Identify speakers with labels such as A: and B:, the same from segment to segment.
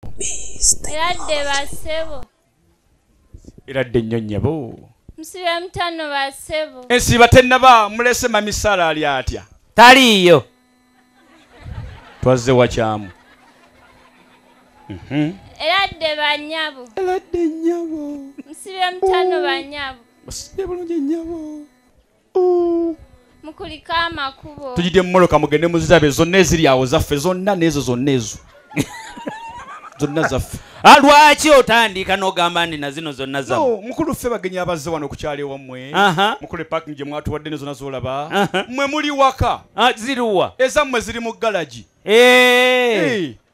A: Eradde basebo.
B: Eradde nnyo nnyabo.
A: Musibe mutano basebo.
B: Ensiba tennaba mulese mamisala ali atya.
C: Taliyo.
B: Twazze wakyamu.
A: Eradde banyabo.
B: Eradde nnyabo.
A: Musibe mutano banyabo.
B: Musibe bulungi nnyabo.
A: Mukulika amakubo.
B: Tujidde mmoloka mugende muzirabe zonna eziri awo zaffe zonna n'ezo zonna ezo. Zonna zaffe.
C: Lwaki otandika n'ogamba nti na zino zonna zammwe?
B: No, mukulu ffe bagenyi abazze wano kukyali ewammwe. Mukulu parking gye mwatuwadde ne zonna z'olaba. Mmwe muli waka.
C: Ziruwa?
B: Ezammwe ziri mu galagi.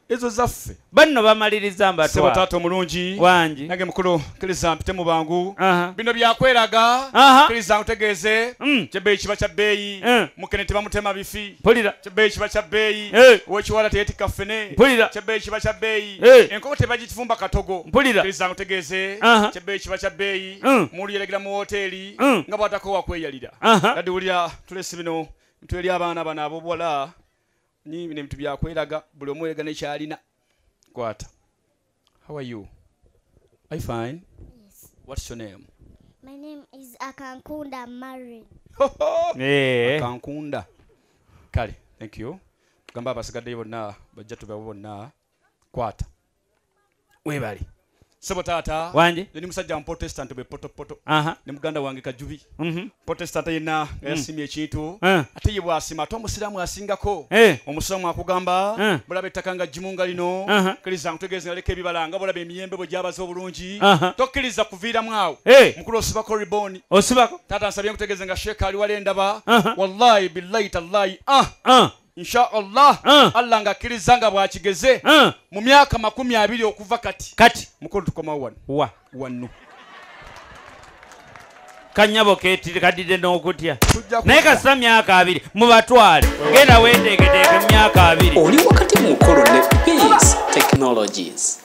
B: Ezo zaffe.
C: Banno bamaliriza mbatwa.
B: Sebo taata omulungi.
C: Wangi.
B: Nange mukulu kkiriza mpite mu bangu. Bino byakweraga. Kkiriza nkutegeeze. Kyebbeeyi kiba kya bbeeyi. Mukene tebamutema bifi.
C: Mpulira.
B: Kyebbeeyi kiba kya bbeeyi. Ow'ekiwala teyeetika ffene.
C: Mpulira.
B: Kyebbeeyi kiba kya bbeeyi. Enkoko tebagifumba katogo.
C: Mpulira.
B: Kkiriza nkutegeeze. Kyebbeeyi kiba kya bbeeyi. Muuliyeragira mu woteeri. Nga bw'atako wakweyalira. Dadde wulira tulese bino mitwe eri abaana bano ab'obuwala. Ni bino ebintu byakweraga buli omu yeega n'ekyalina. Kwata. How are you? Are you fine?
D: Yes.
B: What's your name?
D: My name is Akankunda Marin.
B: Akankunda. Kale, thank you. Gamba abasigaddeyo bonna bajja tube bonna. Kwata. Weebali. Sebo taata.
C: Wangi.
B: Ni musajja mu Protestant be poto. Ne muganda wange Kajubi. Protestant yenna yasimye ekintu. Ate ye bwasima ate omusiraamu asingako. Omusiraamu akugamba bulabe ettaka nga jimunga lino. Kkiriza nkutegeeze naleka ebibalanga bulabe emiyembe bwe gyabaze obulungi. Tokkiriza kuviiramu awo. Mukulu osibako riboni.
C: Osibako.
B: Taata nsabye nkutegeeze nga Sheikh ali wali endaba. Wallahi billahi tallahi. Insha Allah Allah ngakkiriza nga bwakigeze mu myaka 20 okuva kati mukulu tukoma wano
C: kanyabo ketiri kadide n'okutya naye kasita myaka 2 mubatwale genda weteeketeeke myaka 2
E: oli wakati mu mukolo ne Peace Technologies.